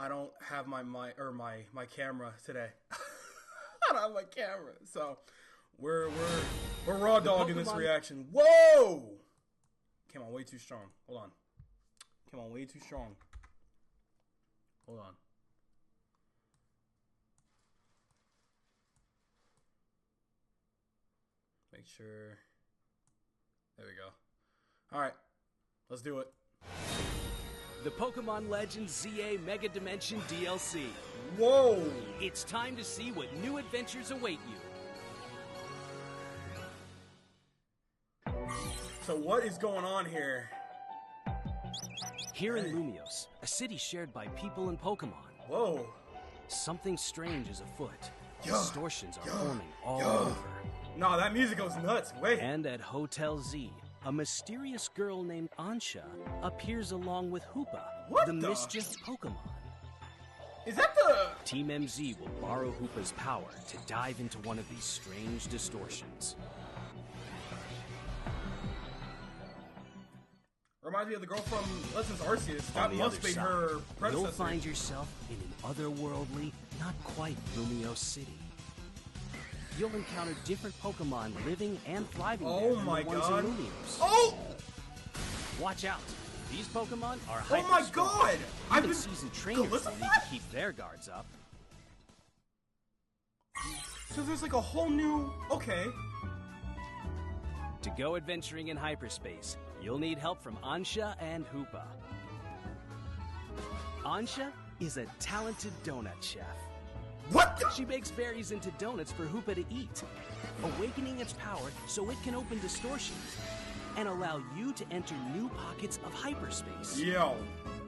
I don't have my camera today. I don't have my camera, so we're raw dogging this reaction. Whoa! Came on way too strong. Hold on. Came on way too strong. Hold on. Make sure. There we go. All right, let's do it. The Pokemon Legends ZA Mega Dimension DLC. Whoa! It's time to see what new adventures await you. So what is going on here? Here in Lumiose, a city shared by people and Pokemon. Whoa. Something strange is afoot. Yeah. Distortions are forming all over. No, that music goes nuts. Wait. And at Hotel Z, a mysterious girl named Ansha appears along with Hoopa, the mischief Pokemon. Is that the... Team MZ will borrow Hoopa's power to dive into one of these strange distortions. Reminds me of the girl from Legends Arceus. That must be her predecessor. You'll find yourself in an otherworldly, not quite Lumiose city. You'll encounter different Pokemon living and thriving there than the ones in Lumiose. Oh! Watch out. These Pokemon are Oh my god! Even seasoned trainers will need to keep their guards up. So there's like a whole new... Okay. To go adventuring in hyperspace, you'll need help from Ansha and Hoopa. Ansha is a talented donut chef. What the? She bakes berries into donuts for Hoopa to eat, awakening its power so it can open distortions and allow you to enter new pockets of hyperspace. Yo.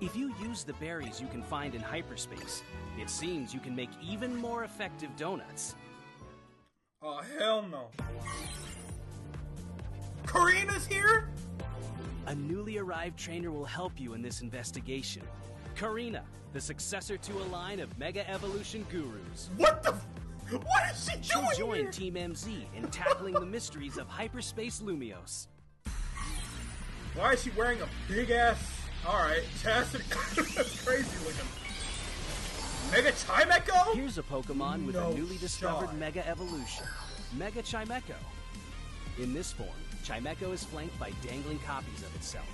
If you use the berries you can find in hyperspace, it seems you can make even more effective donuts. Oh, hell no. Korrina's here? A newly arrived trainer will help you in this investigation. Korrina, the successor to a line of Mega Evolution gurus. What the... What is she doing She'll join here? Team MZ in tackling the mysteries of Hyperspace Lumiose. Why is she wearing a big-ass... Alright, chastity... That's crazy looking. Mega Chimecho? Here's a Pokemon with a newly discovered Mega Evolution. Mega Chimecho. In this form, Chimecho is flanked by dangling copies of itself.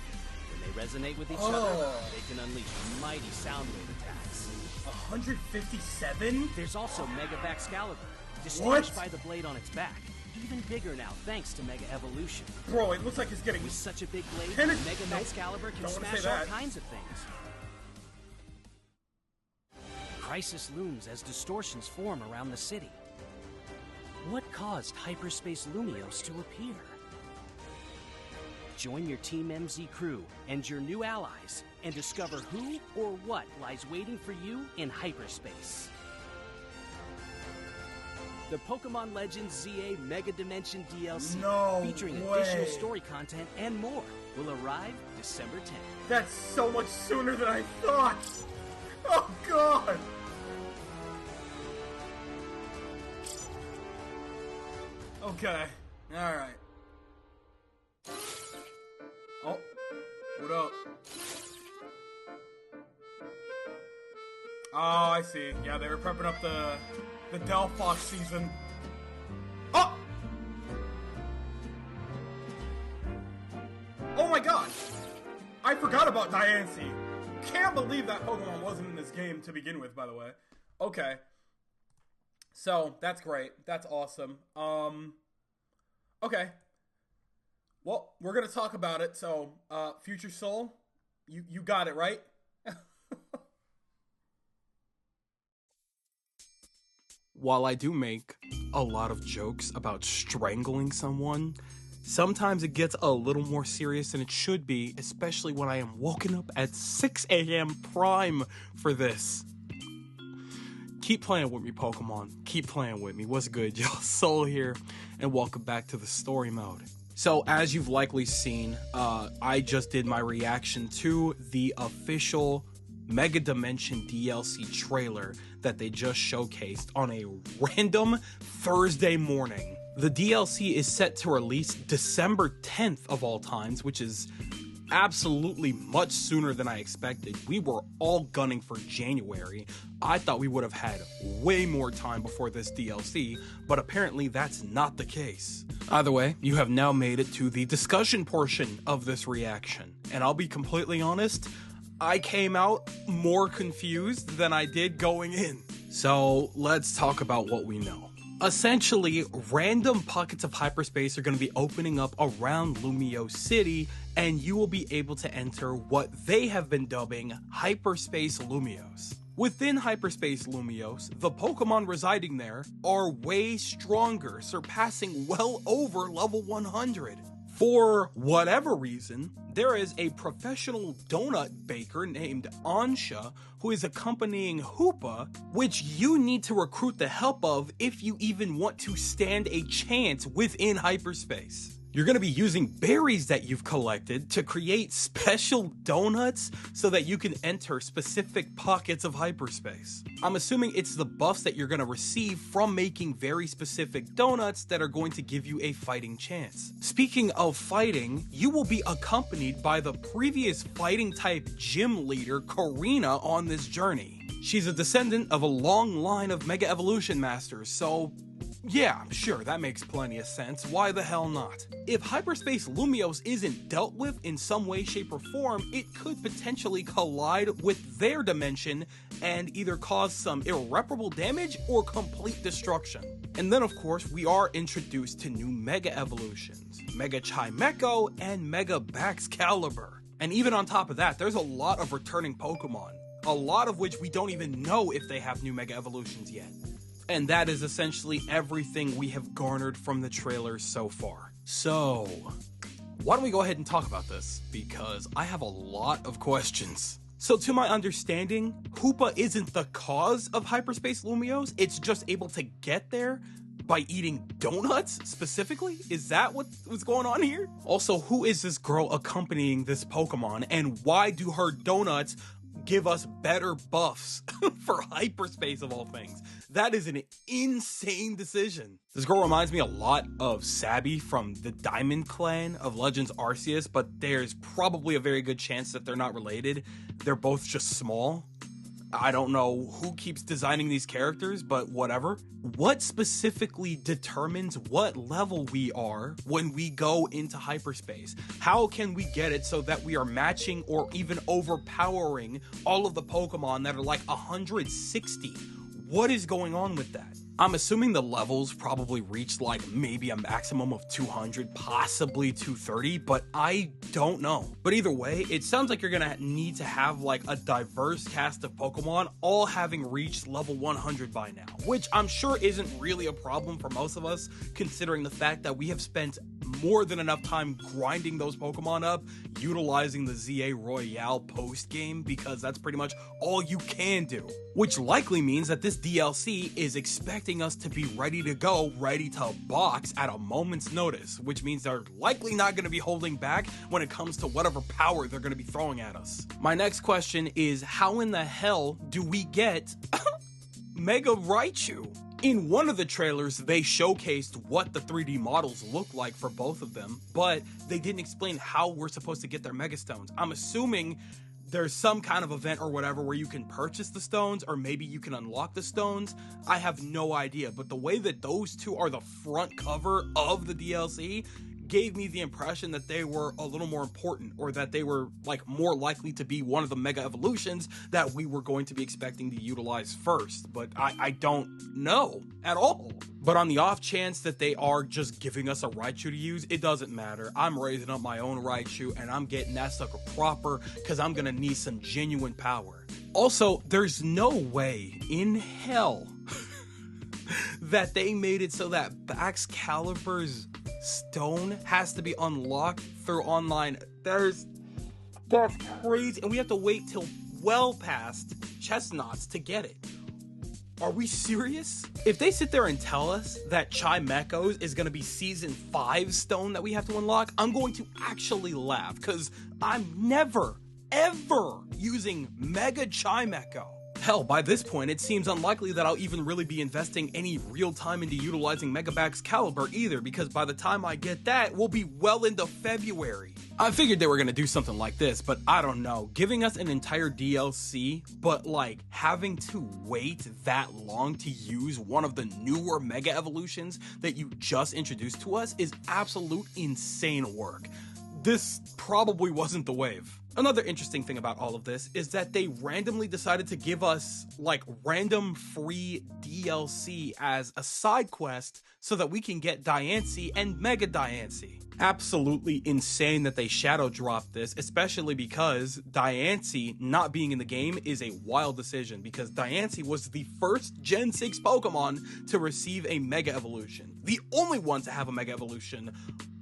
When they resonate with each other, they can unleash mighty sound wave attacks. 157? There's also Mega Baxcalibur, distinguished by the blade on its back. Even bigger now, thanks to Mega Evolution. Bro, it looks like it's getting... With such a big blade, Mega Baxcalibur can smash all kinds of things. Crisis looms as distortions form around the city. What caused Hyperspace Lumiose to appear? Join your Team MZ crew and your new allies and discover who or what lies waiting for you in hyperspace. The Pokemon Legends ZA Mega Dimension DLC, featuring additional story content and more, will arrive December 10th. That's so much sooner than I thought! Oh god! Okay, alright. Oh, what up? Oh, I see. Yeah, they were prepping up the Delphox season. Oh! Oh my god! I forgot about Diancie. Can't believe that Pokemon wasn't in this game to begin with, by the way. Okay. So, that's great. That's awesome. Okay. Well, we're going to talk about it. So, Future Soul, you got it, right? While I do make a lot of jokes about strangling someone, sometimes it gets a little more serious than it should be, especially when I am woken up at 6 a.m. prime for this. Keep playing with me, Pokemon. Keep playing with me. What's good, y'all? Soul here, and welcome back to the story mode. So, as you've likely seen, I just did my reaction to the official Mega Dimension DLC trailer that they just showcased on a random Thursday morning. The DLC is set to release December 10th of all times, which is absolutely much sooner than I expected. We were all gunning for January. I thought we would have had way more time before this DLC, but apparently that's not the case. Either way, you have now made it to the discussion portion of this reaction. And I'll be completely honest, I came out more confused than I did going in. So let's talk about what we know. Essentially, random pockets of hyperspace are going to be opening up around Lumio City, and you will be able to enter what they have been dubbing Hyperspace Lumios. Within Hyperspace Lumios, the Pokemon residing there are way stronger, surpassing well over level 100. For whatever reason, there is a professional donut baker named Ansha who is accompanying Hoopa, which you need to recruit the help of if you even want to stand a chance within hyperspace. You're going to be using berries that you've collected to create special donuts so that you can enter specific pockets of hyperspace. I'm assuming it's the buffs that you're going to receive from making very specific donuts that are going to give you a fighting chance. Speaking of fighting, you will be accompanied by the previous fighting type gym leader, Korrina, on this journey. She's a descendant of a long line of Mega Evolution Masters, so yeah, sure, that makes plenty of sense. Why the hell not? If Hyperspace Lumios isn't dealt with in some way, shape, or form, it could potentially collide with their dimension and either cause some irreparable damage or complete destruction. And then, of course, we are introduced to new Mega Evolutions, Mega Chimecho and Mega Baxcalibur. And even on top of that, there's a lot of returning Pokemon, a lot of which we don't even know if they have new Mega Evolutions yet. And that is essentially everything we have garnered from the trailers so far. So, why don't we go ahead and talk about this? Because I have a lot of questions. So to my understanding, Hoopa isn't the cause of Hyperspace Lumios, it's just able to get there by eating donuts, specifically? Is that what's going on here? Also, who is this girl accompanying this Pokemon, and why do her donuts give us better buffs for hyperspace of all things? That is an insane decision. This girl reminds me a lot of Sabby from the Diamond Clan of Legends Arceus, but there's probably a very good chance that they're not related. They're both just small. I don't know who keeps designing these characters, but whatever. What specifically determines what level we are when we go into hyperspace? How can we get it so that we are matching or even overpowering all of the Pokemon that are like 160? What is going on with that? I'm assuming the levels probably reach like maybe a maximum of 200, possibly 230, but I don't know. But either way, it sounds like you're gonna need to have like a diverse cast of Pokemon all having reached level 100 by now, which I'm sure isn't really a problem for most of us, considering the fact that we have spent more than enough time grinding those Pokemon up, utilizing the ZA Royale post game, because that's pretty much all you can do. Which likely means that this DLC is expecting us to be ready to go, ready to box at a moment's notice, which means they're likely not going to be holding back when it comes to whatever power they're going to be throwing at us. My next question is, how in the hell do we get Mega Raichu? In one of the trailers, they showcased what the 3D models look like for both of them, but they didn't explain how we're supposed to get their Mega Stones. I'm assuming there's some kind of event or whatever where you can purchase the stones, or maybe you can unlock the stones. I have no idea, but the way that those two are the front cover of the DLC gave me the impression that they were a little more important, or that they were like more likely to be one of the Mega Evolutions that we were going to be expecting to utilize first, but I don't know at all. But on the off chance that they are just giving us a Raichu to use, it doesn't matter. I'm raising up my own Raichu and I'm getting that sucker proper, because I'm gonna need some genuine power. Also, there's no way in hell that they made it so that Baxcalibur's stone has to be unlocked through online. That's crazy, and we have to wait till well past Chestnuts to get it. Are we serious? If they sit there and tell us that Chimecho's is going to be Season 5 stone that we have to unlock, I'm going to actually laugh, because I'm never, ever using Mega Chimecho. Hell, by this point, it seems unlikely that I'll even really be investing any real time into utilizing Mega Baxcalibur either, because by the time I get that, we'll be well into February. I figured they were gonna do something like this, but I don't know. Giving us an entire DLC, but like having to wait that long to use one of the newer Mega Evolutions that you just introduced to us is absolute insane work. This probably wasn't the wave. Another interesting thing about all of this is that they randomly decided to give us like random free DLC as a side quest so that we can get Diancie and Mega Diancie. Absolutely insane that they shadow dropped this, especially because Diancie not being in the game is a wild decision, because Diancie was the first Gen 6 Pokemon to receive a Mega Evolution. The only one to have a Mega Evolution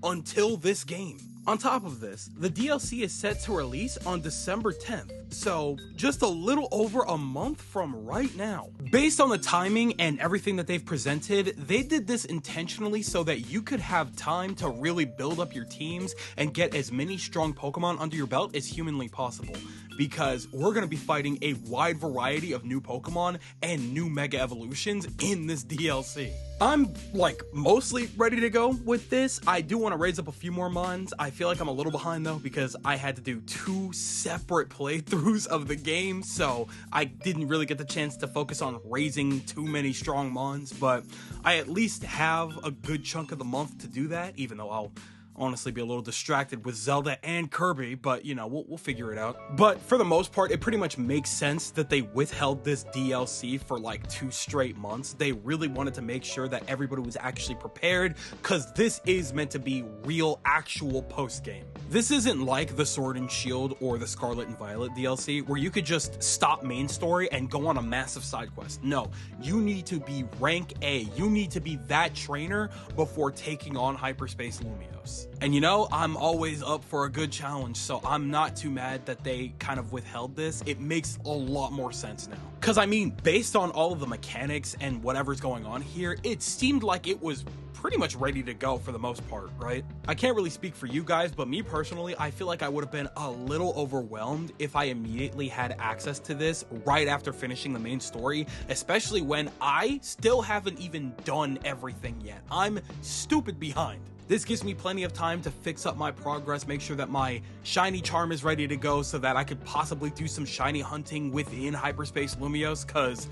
until this game. On top of this, the DLC is set to release on December 10th, so just a little over a month from right now. Based on the timing and everything that they've presented, they did this intentionally so that you could have time to really build up your teams and get as many strong Pokemon under your belt as humanly possible, because we're going to be fighting a wide variety of new Pokemon and new Mega Evolutions in this DLC. I'm like mostly ready to go with this. I do want to raise up a few more mons. I feel like I'm a little behind though, because I had to do 2 separate playthroughs of the game, so I didn't really get the chance to focus on raising too many strong mons, but I at least have a good chunk of the month to do that, even though I'll honestly be a little distracted with Zelda and Kirby, but you know, we'll figure it out. But for the most part, it pretty much makes sense that they withheld this DLC for like 2 straight months. They really wanted to make sure that everybody was actually prepared, because this is meant to be real, actual post-game. This isn't like the Sword and Shield or the Scarlet and Violet DLC, where you could just stop main story and go on a massive side quest. No, you need to be rank A. You need to be that trainer before taking on Hyperspace Lumiose. And you know, I'm always up for a good challenge, so I'm not too mad that they kind of withheld this. It makes a lot more sense now. Because I mean, based on all of the mechanics and whatever's going on here, it seemed like it was pretty much ready to go for the most part, right? I can't really speak for you guys, but me personally, I feel like I would have been a little overwhelmed if I immediately had access to this right after finishing the main story, especially when I still haven't even done everything yet. I'm stupid behind. This gives me plenty of time to fix up my progress, make sure that my shiny charm is ready to go so that I could possibly do some shiny hunting within Hyperspace Lumiose, because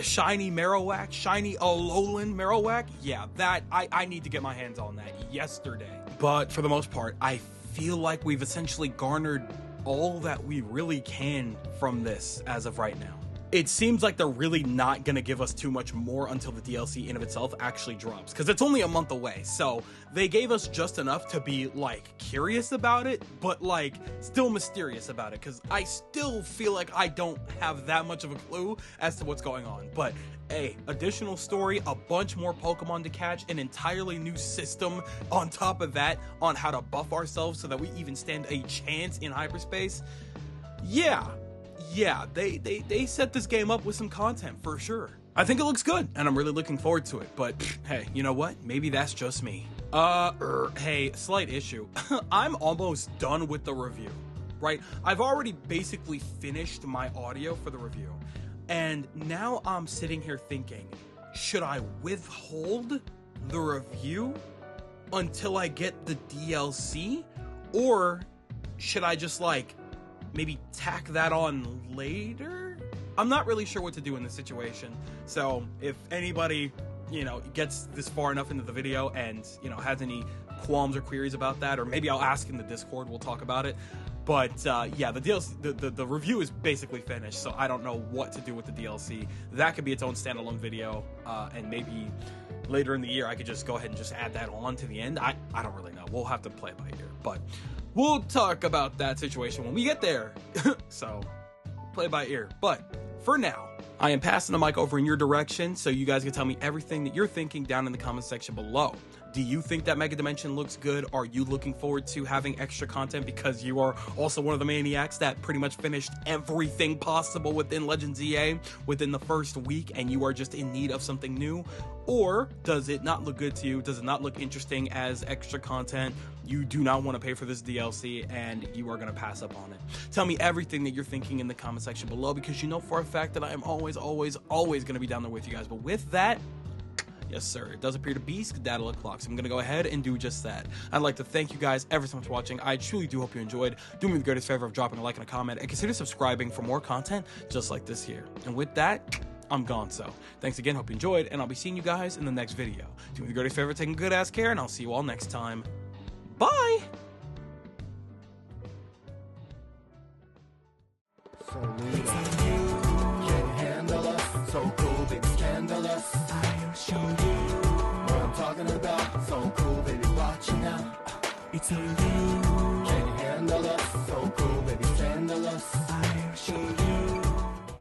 shiny Marowak, shiny Alolan Marowak, yeah, that I need to get my hands on that yesterday. But for the most part, I feel like we've essentially garnered all that we really can from this as of right now. It seems like they're really not gonna give us too much more until the DLC in of itself actually drops, because it's only a month away. So they gave us just enough to be like curious about it, but like still mysterious about it, because I still feel like I don't have that much of a clue as to what's going on. But hey, additional story, a bunch more Pokemon to catch, an entirely new system on top of that on how to buff ourselves so that we even stand a chance in hyperspace. Yeah, they set this game up with some content for sure. I think it looks good, and I'm really looking forward to it, but hey, you know what? Maybe that's just me. Hey, slight issue. I'm almost done with the review, right? I've already basically finished my audio for the review, and now I'm sitting here thinking, should I withhold the review until I get the DLC, or should I just like maybe tack that on later? I'm not really sure what to do in this situation. So if anybody, you know, gets this far enough into the video and, you know, has any qualms or queries about that, or maybe I'll ask in the Discord, we'll talk about it. But yeah, the DLC, the review is basically finished, so I don't know what to do with the DLC. That could be its own standalone video, and maybe later in the year I could just go ahead and just add that on to the end. I don't really know. We'll have to play it by ear, but we'll talk about that situation when we get there. So play by ear. But for now, I am passing the mic over in your direction so you guys can tell me everything that you're thinking down in the comment section below. Do you think that Mega Dimension looks good? Are you looking forward to having extra content because you are also one of the maniacs that pretty much finished everything possible within Legends EA within the first week and you are just in need of something new? Or does it not look good to you? Does it not look interesting as extra content? You do not want to pay for this DLC and you are going to pass up on it. Tell me everything that you're thinking in the comment section below, because you know for a fact that I am always going to be down there with you guys. But with that, Yes, sir. It does appear to be skedaddle o'clock, so I'm going to go ahead and do just that. I'd like to thank you guys ever so much for watching. I truly do hope you enjoyed. Do me the greatest favor of dropping a like and a comment, and consider subscribing for more content just like this here. And with that, I'm gone. So thanks again. Hope you enjoyed, and I'll be seeing you guys in the next video. Do me the greatest favor of taking good ass care, and I'll see you all next time. Bye! So lead us. Can't handle us. So cool, baby, scandalous. I'll show you what I'm talking about. So cool, baby, watch it now. It's on you.